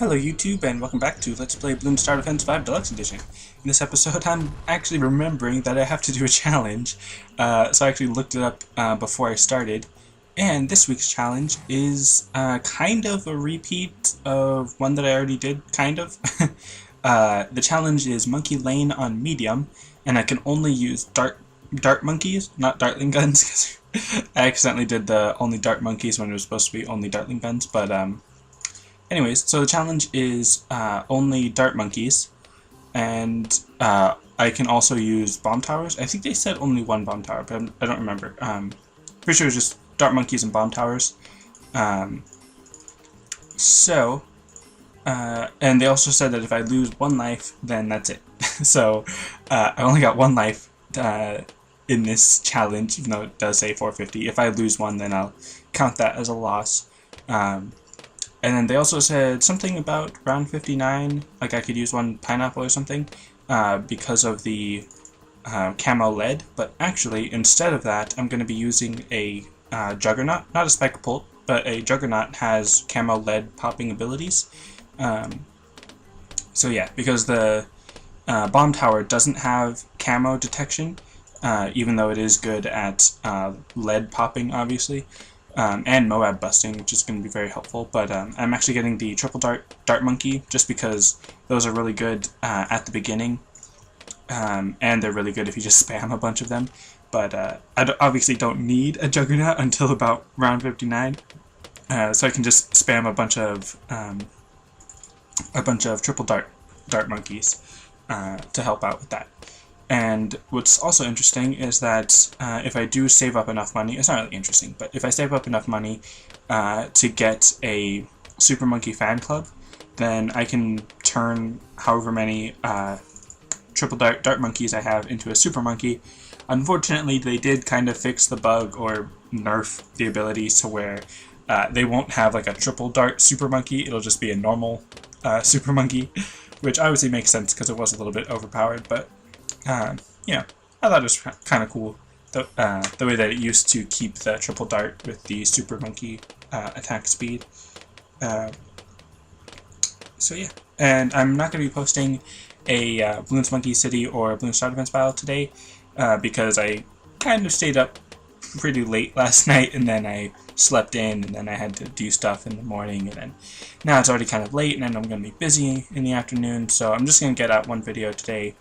Hello YouTube, and welcome back to Let's Play Bloons Defense 5 Deluxe Edition. In this episode, I'm actually remembering that I have to do a challenge, so I actually looked it up before I started. And this week's challenge is kind of a repeat of one that I already did, kind of. The challenge is Monkey Lane on medium, and I can only use dart monkeys, not dartling guns, because I accidentally did the only dart monkeys when it was supposed to be only dartling guns, but anyways, so the challenge is only dart monkeys, and I can also use bomb towers. I think they said only one bomb tower, but I don't remember. Pretty sure it's just dart monkeys and bomb towers. And they also said that if I lose one life, then that's it. So I only got one life in this challenge, even though it does say 450. If I lose one, then I'll count that as a loss. And then they also said something about round 59, like I could use one pineapple or something, because of the camo lead. But actually, instead of that, I'm going to be using a juggernaut, not a spike pult, but a juggernaut has camo lead popping abilities. So yeah, because the bomb tower doesn't have camo detection, even though it is good at lead popping, obviously. And Moab busting, which is going to be very helpful, but I'm actually getting the triple dart monkey just because those are really good at the beginning, and they're really good if you just spam a bunch of them. But I obviously don't need a juggernaut until about round 59, so I can just spam a bunch of triple dart monkeys to help out with that. And what's also interesting is that if I do save up enough money, it's not really interesting, but if I save up enough money to get a Super Monkey fan club, then I can turn however many triple dart monkeys I have into a Super Monkey. Unfortunately, they did kind of fix the bug or nerf the ability to where they won't have like a triple dart Super Monkey, it'll just be a normal Super Monkey, which obviously makes sense because it was a little bit overpowered, but you know, I thought it was kind of cool, the way that it used to keep the triple dart with the Super Monkey attack speed. So yeah, and I'm not going to be posting a Bloons Monkey City or Bloons Star Defense battle today, because I kind of stayed up pretty late last night, and then I slept in, and then I had to do stuff in the morning, and then now it's already kind of late, and then I'm going to be busy in the afternoon, so I'm just going to get out one video today.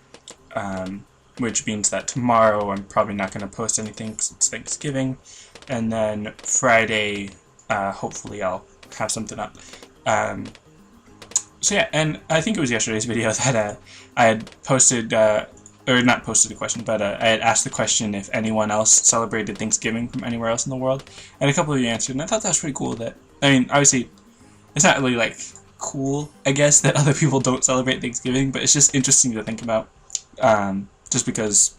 Which means that tomorrow I'm probably not going to post anything because it's Thanksgiving, and then Friday, hopefully I'll have something up. So yeah, and I think it was yesterday's video that I had posted, or not posted a question, but I had asked the question if anyone else celebrated Thanksgiving from anywhere else in the world, and a couple of you answered, and I thought that was pretty cool. That, I mean, obviously, it's not really like cool, I guess, that other people don't celebrate Thanksgiving, but it's just interesting to think about. Just because,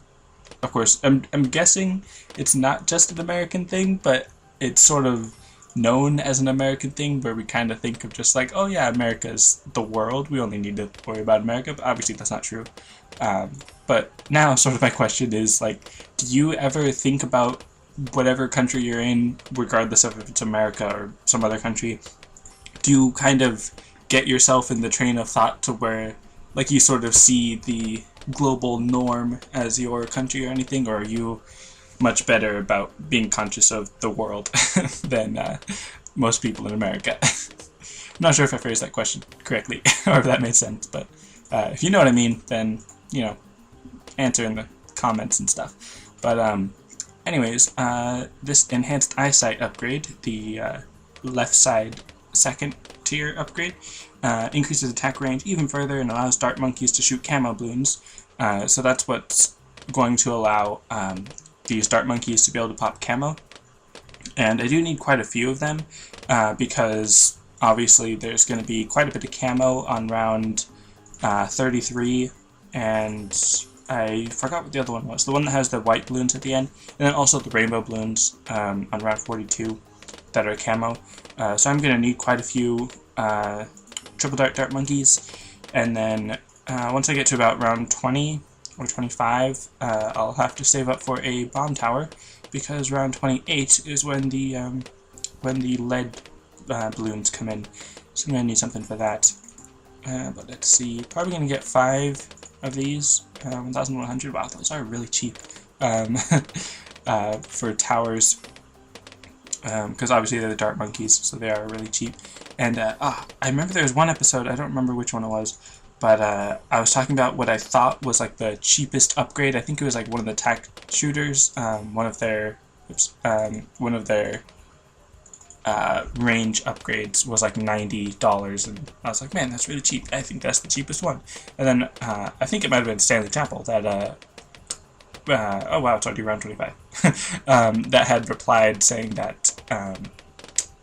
of course, I'm guessing it's not just an American thing, but it's sort of known as an American thing where we kind of think of just like, oh yeah, America's the world, we only need to worry about America, but obviously that's not true. But now sort of my question is, like, do you ever think about whatever country you're in, regardless of if it's America or some other country, do you kind of get yourself in the train of thought to where, like, you sort of see the global norm as your country or anything, or are you much better about being conscious of the world than most people in America? I'm not sure if I phrased that question correctly or if that made sense, but if you know what I mean, then, you know, answer in the comments and stuff. But anyways, this enhanced eyesight upgrade, the left side second tier upgrade, increases attack range even further and allows dart monkeys to shoot camo balloons. So that's what's going to allow these dart monkeys to be able to pop camo. And I do need quite a few of them, because obviously there's going to be quite a bit of camo on round 33, and I forgot what the other one was. The one that has the white balloons at the end, and then also the rainbow balloons on round 42 that are camo. So I'm going to need quite a few triple dart monkeys, and then once I get to about round 20 or 25, I'll have to save up for a bomb tower, because round 28 is when the lead balloons come in, so I'm going to need something for that. But let's see, probably going to get 5 of these. 1,100, wow, those are really cheap for towers, because obviously they're the dart monkeys, so they are really cheap. And I remember there was one episode, I don't remember which one it was, but I was talking about what I thought was like the cheapest upgrade. I think it was like one of the tac shooters, one of their range upgrades was like $90, and I was like, man, that's really cheap. I think that's the cheapest one. And then I think it might have been Stanley Chapel that oh wow, it's already around 25. That had replied saying that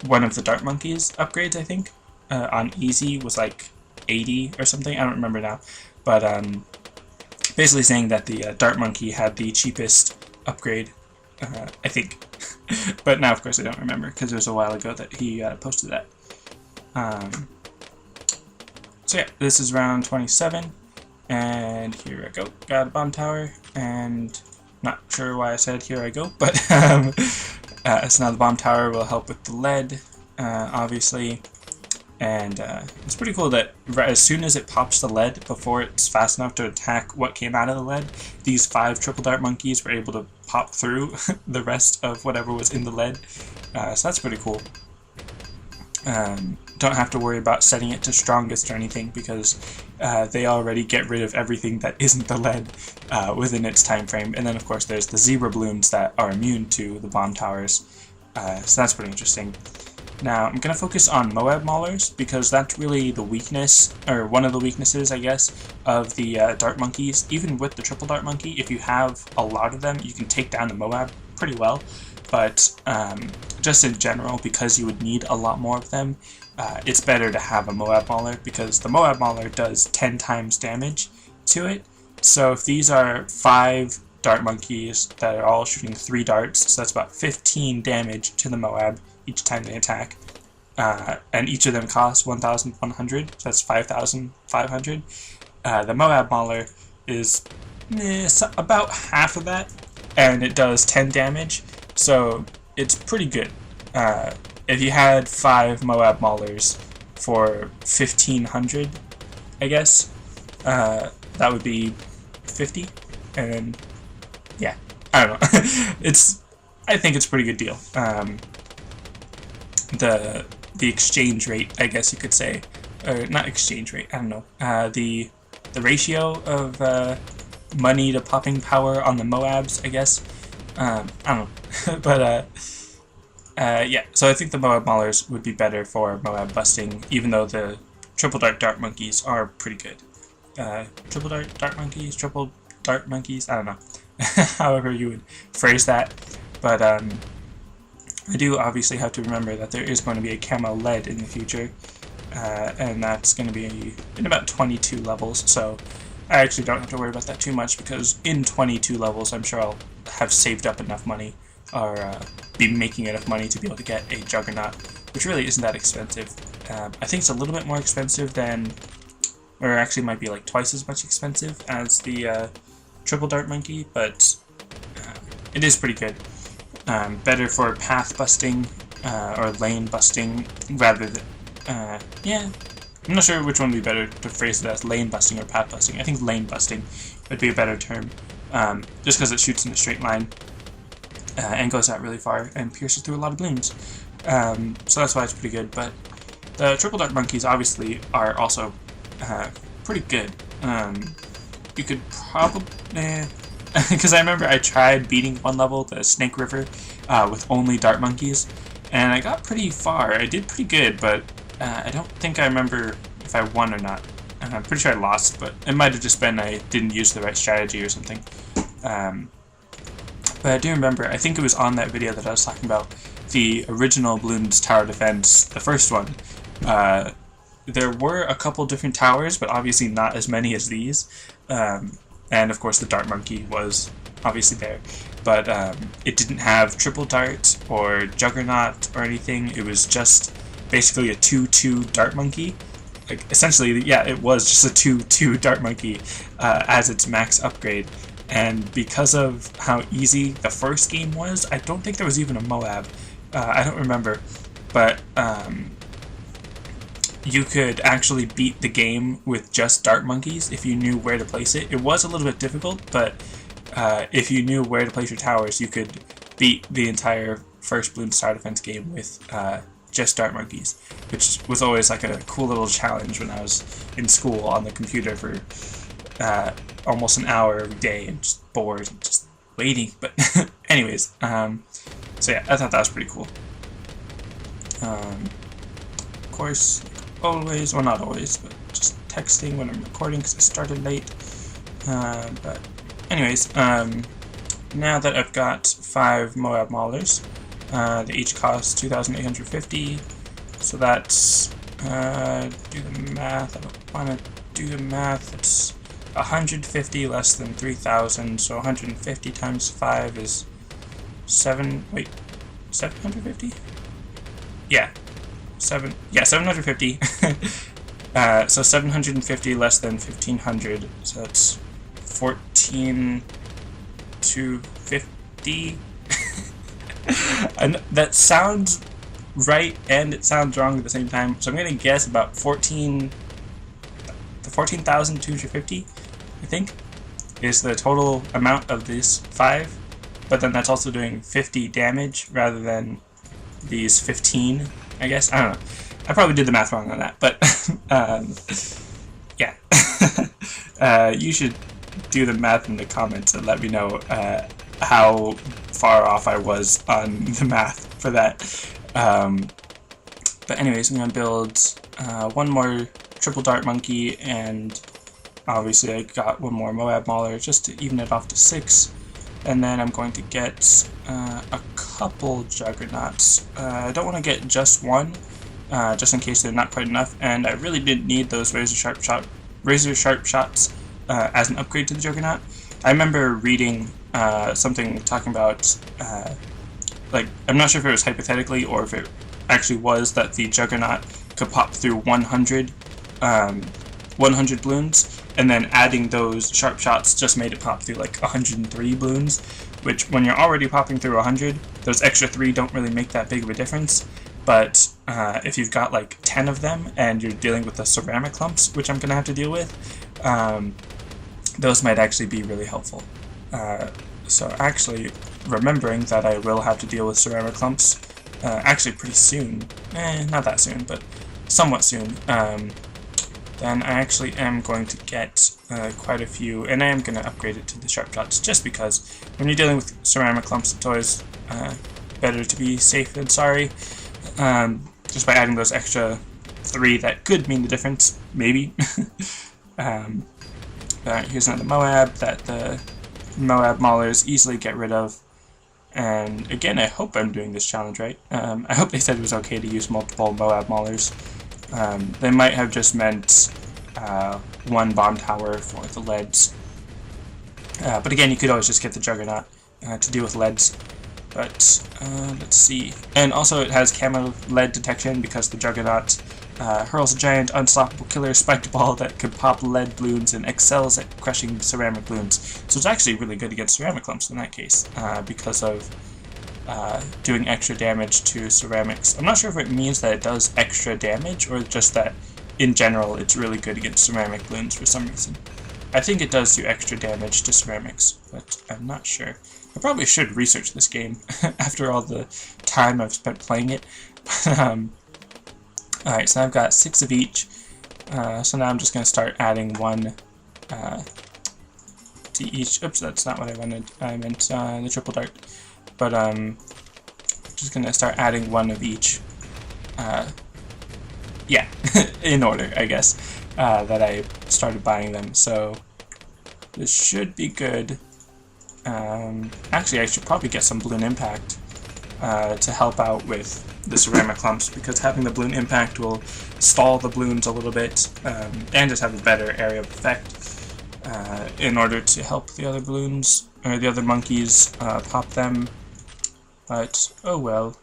one of the dart monkeys upgrades, I think, on easy was like 80 or something. I don't remember now, but basically saying that the dart monkey had the cheapest upgrade, I think. But now, of course, I don't remember because it was a while ago that he posted that. So yeah, this is round 27, and here I go. Got a bomb tower, and not sure why I said here I go, but so now the bomb tower will help with the lead, obviously. And it's pretty cool that as soon as it pops the lead, before it's fast enough to attack what came out of the lead, these 5 triple dart monkeys were able to pop through the rest of whatever was in the lead. So that's pretty cool. Don't have to worry about setting it to strongest or anything, because they already get rid of everything that isn't the lead within its time frame. And then of course there's the zebra balloons that are immune to the bomb towers. So that's pretty interesting. Now, I'm going to focus on Moab Maulers, because that's really the weakness, or one of the weaknesses, I guess, of the Dart Monkeys. Even with the Triple Dart Monkey, if you have a lot of them, you can take down the Moab pretty well. But just in general, because you would need a lot more of them, it's better to have a Moab Mauler, because the Moab Mauler does 10 times damage to it. So if these are 5 Dart Monkeys that are all shooting 3 darts, so that's about 15 damage to the Moab each time they attack, and each of them costs 1,100, so that's 5,500. The Moab Mauler is about half of that, and it does 10 damage, so it's pretty good. If you had 5 Moab Maulers for 1,500, I guess, that would be 50, and yeah, I don't know. I think it's a pretty good deal. The exchange rate, I guess you could say, or not exchange rate, I don't know. The ratio of money to popping power on the Moabs, I guess. I don't know, but yeah. So I think the Moab Maulers would be better for Moab busting, even though the triple dart monkeys are pretty good. Triple dart monkeys, triple dart monkeys. I don't know, however you would phrase that, but I do obviously have to remember that there is going to be a camo lead in the future, and that's going to be in about 22 levels, so I actually don't have to worry about that too much, because in 22 levels I'm sure I'll have saved up enough money, or be making enough money to be able to get a Juggernaut, which really isn't that expensive. I think it's a little bit more expensive than, or actually might be like twice as much expensive as the Triple Dart Monkey, but it is pretty good. Better for path busting or lane busting rather than yeah, I'm not sure which one would be better to phrase it as, lane busting or path busting. I think lane busting would be a better term, just because it shoots in a straight line and goes out really far and pierces through a lot of balloons, so that's why it's pretty good. But the Triple Dart Monkeys obviously are also pretty good. You could probably because I remember I tried beating one level, the Snake River, with only Dart Monkeys, and I got pretty far. I did pretty good, but I don't think I remember if I won or not. I'm pretty sure I lost, but it might have just been I didn't use the right strategy or something. But I do remember, I think it was on that video that I was talking about the original Bloons Tower Defense, the first one. There were a couple different towers, but obviously not as many as these. And of course the Dart Monkey was obviously there, but it didn't have Triple Dart or Juggernaut or anything. It was just basically a 2-2 Dart Monkey. Like, essentially, yeah, it was just a 2-2 Dart Monkey as its max upgrade. And because of how easy the first game was, I don't think there was even a Moab. I don't remember, but you could actually beat the game with just dart monkeys if you knew where to place it. It was a little bit difficult, but if you knew where to place your towers, you could beat the entire first Bloons Tower Defense game with just dart monkeys, which was always like a cool little challenge when I was in school on the computer for almost an hour every day and just bored and just waiting. But anyways, so yeah, I thought that was pretty cool. Of course, always, well not always, but just texting when I'm recording because I started late. But anyways, now that I've got 5 Moab Maulers, they each cost 2,850, so that's, do the math, I don't want to do the math, it's 150 less than 3,000, so 150 times 5 is 750? Yeah. 750. So 750 less than 1,500, so that's 14,250. And that sounds right and it sounds wrong at the same time, so I'm gonna guess about 14,250, I think, is the total amount of these 5, but then that's also doing 50 damage rather than these 15, I guess. I don't know. I probably did the math wrong on that, but yeah. You should do the math in the comments and let me know how far off I was on the math for that. But anyways, I'm going to build one more triple dart monkey, and obviously I got one more Moab Mauler just to even it off to 6. And then I'm going to get a couple Juggernauts. I don't want to get just one, just in case they're not quite enough, and I really didn't need those razor sharp shots as an upgrade to the Juggernaut. I remember reading something talking about, like, I'm not sure if it was hypothetically or if it actually was, that the Juggernaut could pop through 100 Bloons, and then adding those sharp shots just made it pop through like 103 Bloons, which when you're already popping through 100, those extra 3 don't really make that big of a difference. But if you've got like 10 of them and you're dealing with the ceramic clumps, which I'm going to have to deal with, those might actually be really helpful. So actually, remembering that I will have to deal with ceramic clumps actually pretty soon, not that soon, but somewhat soon, then I actually am going to get quite a few, and I am going to upgrade it to the sharp shots, just because when you're dealing with ceramic clumps, it's always better to be safe than sorry. Just by adding those extra 3, that could mean the difference, maybe. Here's another Moab that the Moab Maulers easily get rid of. And again, I hope I'm doing this challenge right. I hope they said it was okay to use multiple Moab Maulers. They might have just meant one bomb tower for the leads. But again, you could always just get the Juggernaut to deal with leads. But let's see. And also it has camo lead detection because the Juggernaut hurls a giant unstoppable killer spiked ball that could pop lead Bloons and excels at crushing ceramic Bloons. So it's actually really good against ceramic clumps in that case, because of doing extra damage to ceramics. I'm not sure if it means that it does extra damage or just that in general it's really good against ceramic Bloons for some reason. I think it does do extra damage to ceramics, but I'm not sure. I probably should research this game after all the time I've spent playing it. Alright, so I've got 6 of each. So now I'm just going to start adding one to each. Oops, that's not what I wanted. I meant the triple dart. But just going to start adding one of each. Yeah, in order, I guess, that I started buying them. So this should be good. Actually, I should probably get some Bloon Impact to help out with the ceramic clumps, because having the Bloon Impact will stall the Bloons a little bit, and just have a better area of effect in order to help the other Bloons, or the other monkeys, pop them. But, oh well,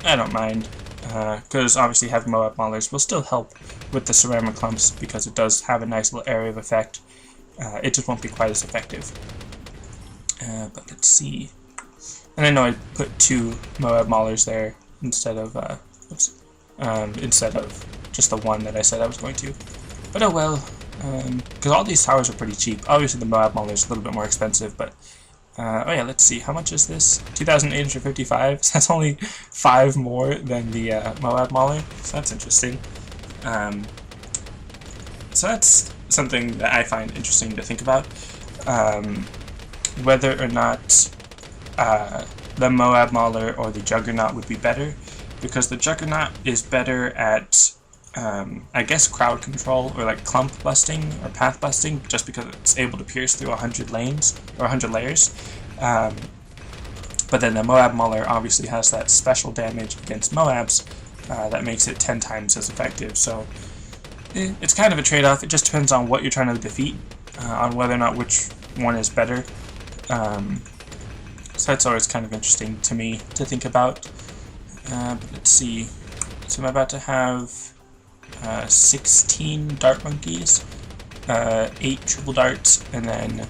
I don't mind, because obviously having Moab Maulers will still help with the ceramic clumps, because it does have a nice little area of effect. It just won't be quite as effective. But let's see. And I know I put 2 Moab Maulers there instead of, oops, instead of just the one that I said I was going to. But oh well, because all these towers are pretty cheap. Obviously the Moab Mauler is a little bit more expensive, but oh yeah, let's see, how much is this? 2,855, so that's only 5 more than the Moab Mauler, so that's interesting. So that's something that I find interesting to think about, whether or not the Moab Mauler or the Juggernaut would be better, because the Juggernaut is better at I guess crowd control or like clump busting or path busting, just because it's able to pierce through 100 lanes or 100 layers. But then the Moab Mauler obviously has that special damage against Moabs that makes it 10 times as effective. So it's kind of a trade-off. It just depends on what you're trying to defeat, on whether or not which one is better. So that's always kind of interesting to me to think about. But let's see. So I'm about to have 16 dart monkeys, 8 triple darts, and then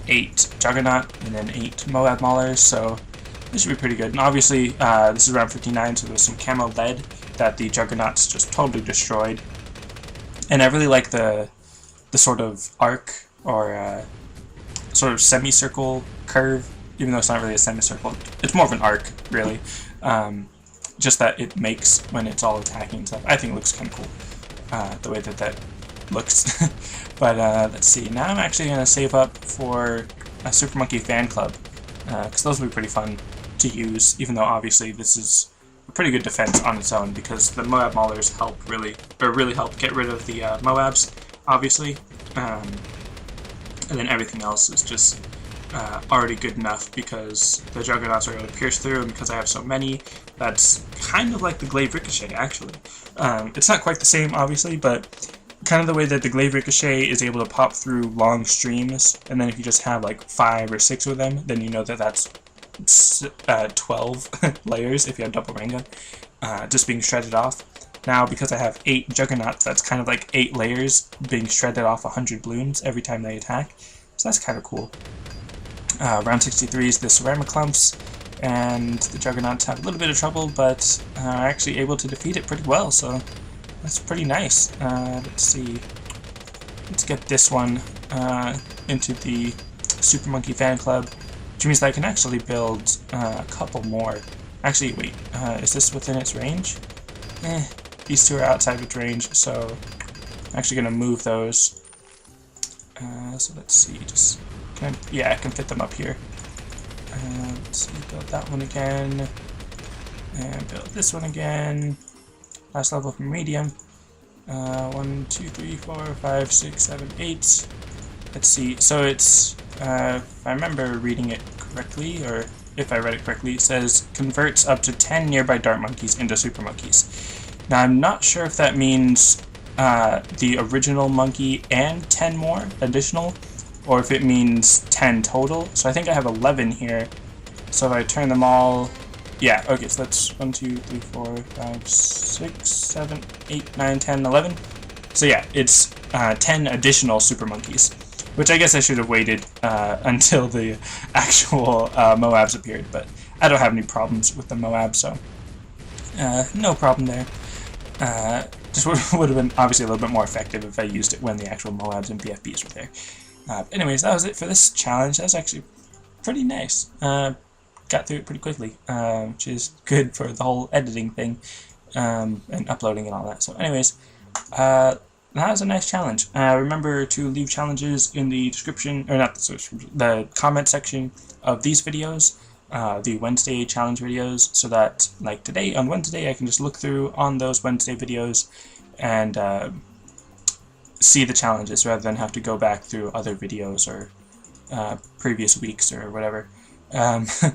8 Juggernaut, and then 8 Moab Maulers, so this should be pretty good. And obviously, this is round 59, so there's some camo lead that the Juggernauts just totally destroyed. And I really like the sort of arc, or sort of semicircle curve, even though it's not really a semicircle. It's more of an arc, really. Just that it makes when it's all attacking and stuff. I think it looks kind of cool, the way that that looks. But let's see, now I'm actually going to save up for a Super Monkey fan club, because those will be pretty fun to use, even though obviously this is a pretty good defense on its own, because the Moab Maulers help really help get rid of the Moabs, obviously, and then everything else is just already good enough, because the Juggernauts are going to pierce through, and because I have so many, that's kind of like the Glaive Ricochet, actually. It's not quite the same, obviously, but kind of the way that the Glaive Ricochet is able to pop through long streams, and then if you just have like 5 or 6 of them, then you know that that's 12 layers if you have double rain gun, just being shredded off. Now, because I have 8 Juggernauts, that's kind of like 8 layers being shredded off 100 Bloons every time they attack, so that's kind of cool. Round 63 is the Ceramic Clumps, and the Juggernauts have a little bit of trouble, but are actually able to defeat it pretty well, so that's pretty nice. Let's see. Let's get this one into the Super Monkey Fan Club, which means that I can actually build a couple more. Actually, wait, is this within its range? These two are outside of its range, so I'm actually going to move those. So let's see, yeah, I can fit them up here. Let's see, build that one again, and build this one again. Last level for medium. 1, 2, 3, 4, 5, 6, 7, 8. Let's see, so it's, if I remember reading it correctly, or if I read it correctly, it says converts up to 10 nearby dart monkeys into super monkeys. Now I'm not sure if that means the original monkey and 10 more additional, or if it means 10 total. So I think I have 11 here, so if I turn them all, yeah, okay, so that's 1, 2, 3, 4, 5, 6, 7, 8, 9, 10, 11. So yeah, it's 10 additional super monkeys, which I guess I should have waited until the actual Moabs appeared, but I don't have any problems with the Moab, so no problem there. Just would have been obviously a little bit more effective if I used it when the actual Moabs and BFBs were there. Anyways, that was it for this challenge. That was actually pretty nice. Got through it pretty quickly, which is good for the whole editing thing, and uploading and all that. So anyways, that was a nice challenge. Remember to leave challenges in the description, or not the comment section of these videos, the Wednesday challenge videos, so that, like today, on Wednesday, I can just look through on those Wednesday videos and see the challenges, rather than have to go back through other videos or previous weeks or whatever.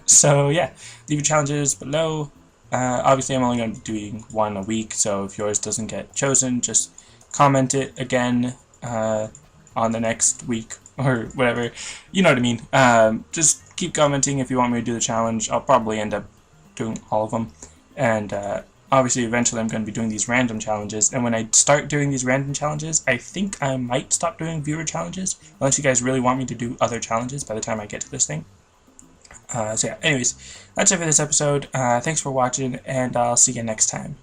So yeah, leave your challenges below. Obviously I'm only going to be doing one a week, so if yours doesn't get chosen, just comment it again on the next week or whatever, you know what I mean. Just keep commenting if you want me to do the challenge. I'll probably end up doing all of them, and obviously eventually I'm going to be doing these random challenges, and when I start doing these random challenges, I think I might stop doing viewer challenges, unless you guys really want me to do other challenges by the time I get to this thing. So yeah, anyways, that's it for this episode. Thanks for watching, and I'll see you next time.